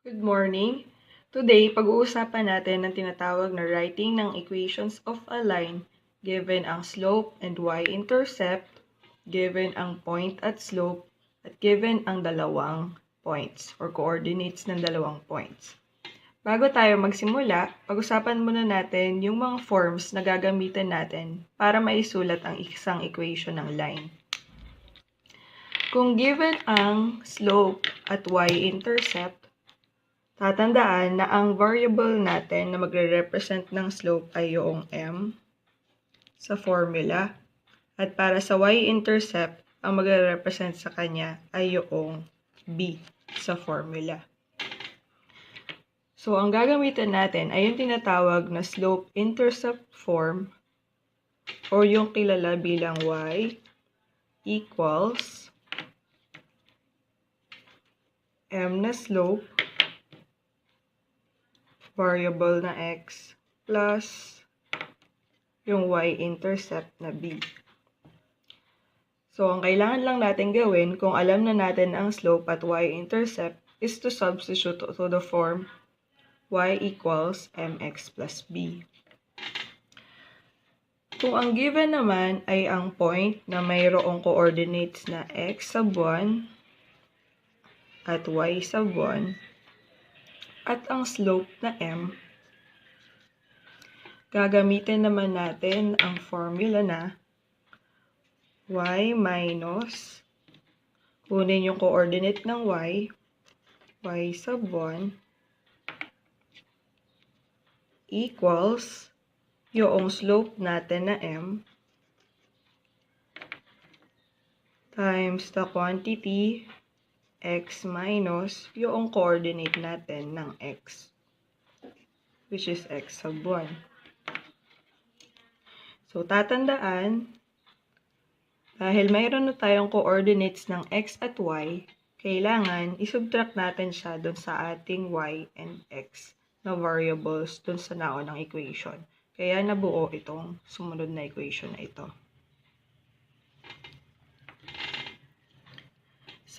Good morning! Today, pag-uusapan natin ang tinatawag na writing ng equations of a line given ang slope and y-intercept, given ang point at slope, at given ang dalawang points or coordinates ng dalawang points. Bago tayo magsimula, pag-usapan muna natin yung mga forms na gagamitin natin para maisulat ang isang equation ng line. Kung given ang slope at y-intercept, tatandaan na ang variable natin na magre-represent ng slope ay yung m sa formula. At para sa y-intercept, ang magre-represent sa kanya ay yung b sa formula. So, ang gagamitin natin ay yung tinatawag na slope-intercept form o yung kilala bilang y equals m na slope variable na x plus yung y-intercept na b. So, ang kailangan lang natin gawin kung alam na natin ang slope at y-intercept is to substitute to the form y equals mx plus b. Kung ang given naman ay ang point na mayroong coordinates na x sub 1 at y sub 1 at ang slope na m, gagamitin naman natin ang formula na y minus, kunin yung coordinate ng y sub 1 equals yung slope natin na m times the quantity x minus yung coordinate natin ng x, which is x sub 1. So, tatandaan, dahil mayroon na tayong coordinates ng x at y, kailangan isubtract natin siya dun sa ating y and x na variables dun sa naunang equation. Kaya nabuo itong sumunod na equation na ito.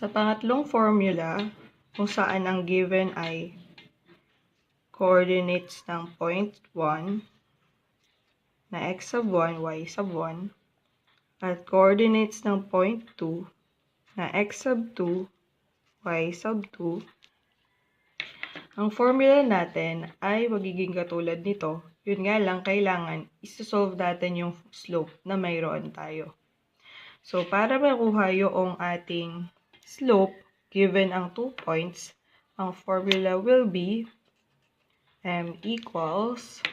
Sa pangatlong formula, kung saan ang given ay coordinates ng point 1 na x sub 1, y sub 1, at coordinates ng point 2 na x sub 2, y sub 2, ang formula natin ay magiging katulad nito. Yun nga lang, kailangan isosolve natin yung slope na mayroon tayo. So, para makuha yung ating slope, given ang 2 points, ang formula will be m equals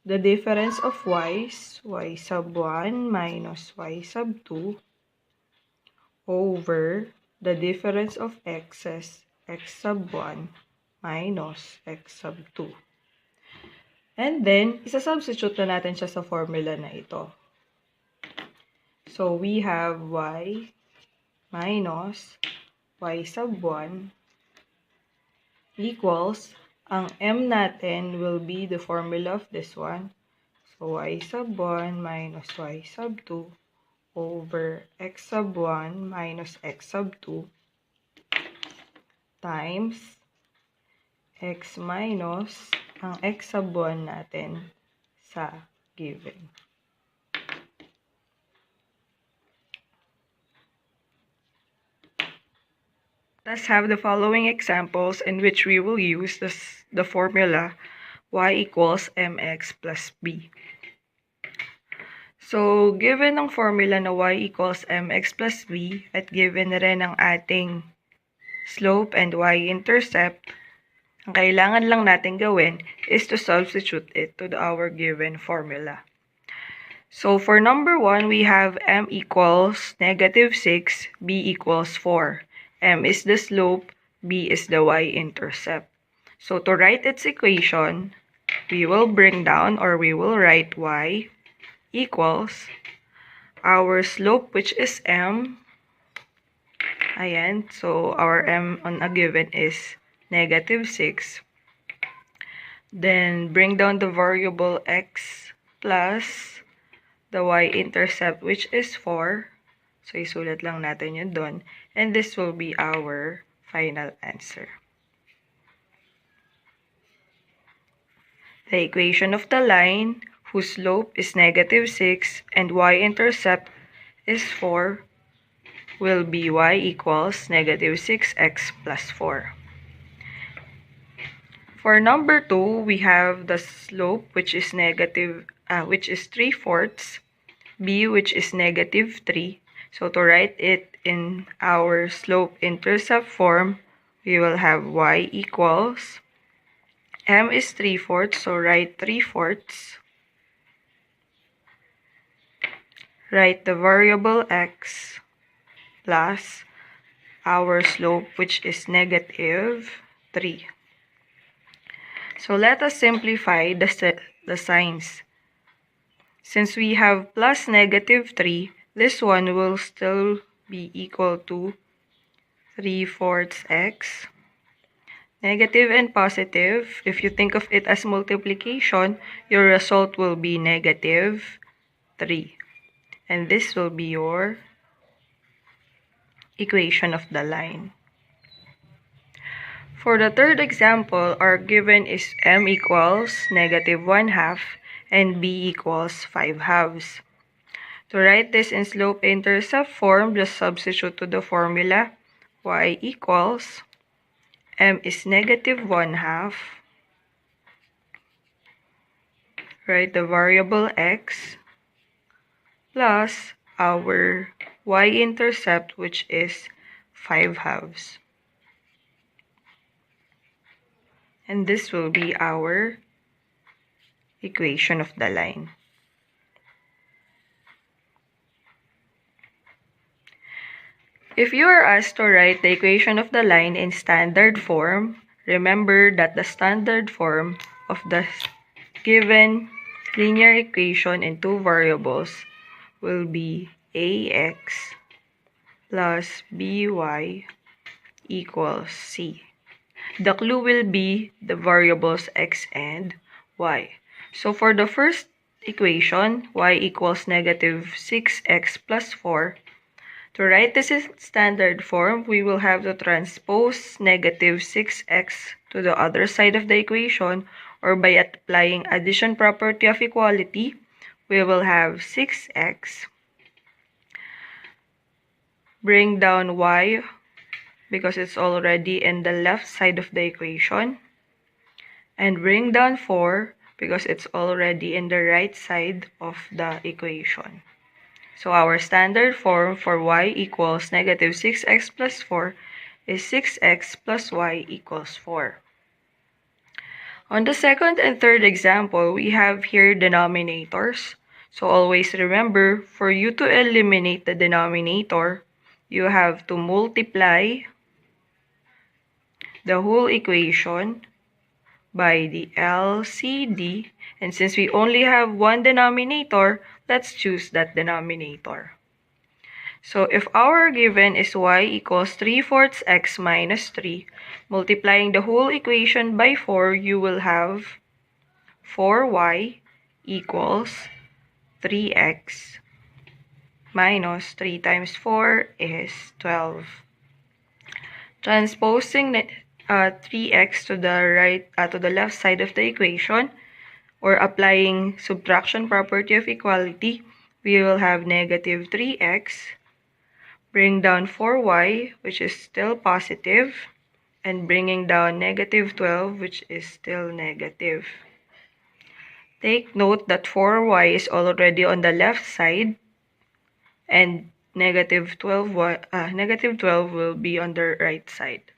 the difference of y's, y sub 1 minus y sub 2, over the difference of x's, x sub 1 minus x sub 2. And then, isa-substitute na natin siya sa formula na ito. So, we have y minus y sub 1 equals, ang m natin will be the formula of this one. So, y sub 1 minus y sub 2 over x sub 1 minus x sub 2 times x minus ang x sub 1 natin sa given. Let's have the following examples in which we will use the formula y equals mx plus b. So, given ang formula na y equals mx plus b at given na rin ang ating slope and y-intercept, ang kailangan lang natin gawin is to substitute it to our given formula. So, for number 1, we have m equals negative 6, b equals 4. M is the slope, b is the y-intercept. So, to write its equation, we will bring down or we will write y equals our slope, which is m. Ayan, so our m on a given is negative 6. Then, bring down the variable x plus the y-intercept, which is 4. So, isulat lang natin yun doon. And this will be our final answer. The equation of the line whose slope is -6 and y-intercept is 4 will be y equals -6x plus 4. For number 2, we have the slope which is 3/4, b which is -3. So to write it in our slope-intercept form, we will have y equals, m is 3/4, so write 3/4. Write the variable x plus our slope which is -3. So let us simplify the signs. Since we have plus -3, this one will still be equal to 3/4 x. Negative and positive, if you think of it as multiplication, your result will be -3. And this will be your equation of the line. For the third example, our given is m equals -1/2 and b equals 5/2. To write this in slope-intercept form, just substitute to the formula y equals m is -1/2. Write the variable x plus our y-intercept which is 5/2. And this will be our equation of the line. If you are asked to write the equation of the line in standard form, remember that the standard form of the given linear equation in two variables will be ax plus by equals c. The clue will be the variables x and y. So for the first equation, y equals -6x plus 4, to write this in standard form, we will have to transpose -6x to the other side of the equation, or by applying addition property of equality, we will have 6x. Bring down y because it's already in the left side of the equation. And bring down 4 because it's already in the right side of the equation. So our standard form for y equals -6x plus 4 is 6x plus y equals 4. On the second and third example, we have here denominators. So always remember, for you to eliminate the denominator, you have to multiply the whole equation by the LCD. And since we only have one denominator, let's choose that denominator. So if our given is y equals 3/4 x minus 3, multiplying the whole equation by 4, you will have 4y equals 3x minus 3 times 4 is 12. Transposing 3x to the left side of the equation, or applying subtraction property of equality, we will have -3x. Bring down 4y, which is still positive, and bringing down -12, which is still negative. Take note that 4y is already on the left side, and -12 will be on the right side.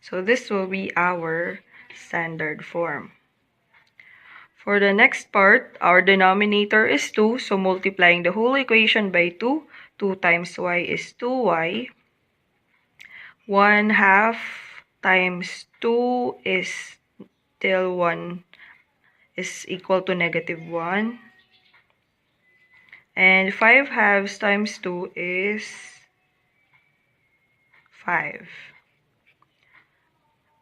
So this will be our standard form. For the next part, our denominator is 2, so multiplying the whole equation by 2, 2 times y is 2y. 1/2 times 2 is still 1 is equal to -1. And 5/2 times 2 is 5.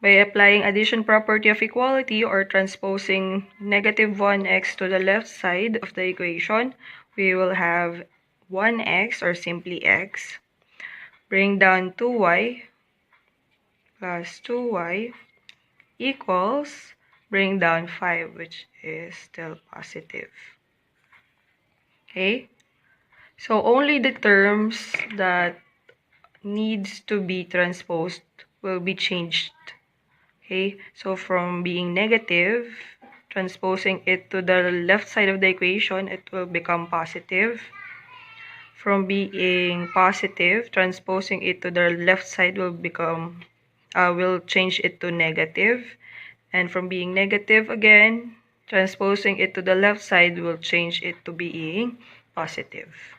By applying addition property of equality or transposing -1x to the left side of the equation, we will have 1x or simply x. Bring down 2y, plus 2y equals, bring down 5, which is still positive. Okay? So only the terms that needs to be transposed will be changed. Okay? So from being negative, transposing it to the left side of the equation, it will become positive. From being positive, transposing it to the left side will change it to negative. And from being negative again, transposing it to the left side will change it to being positive.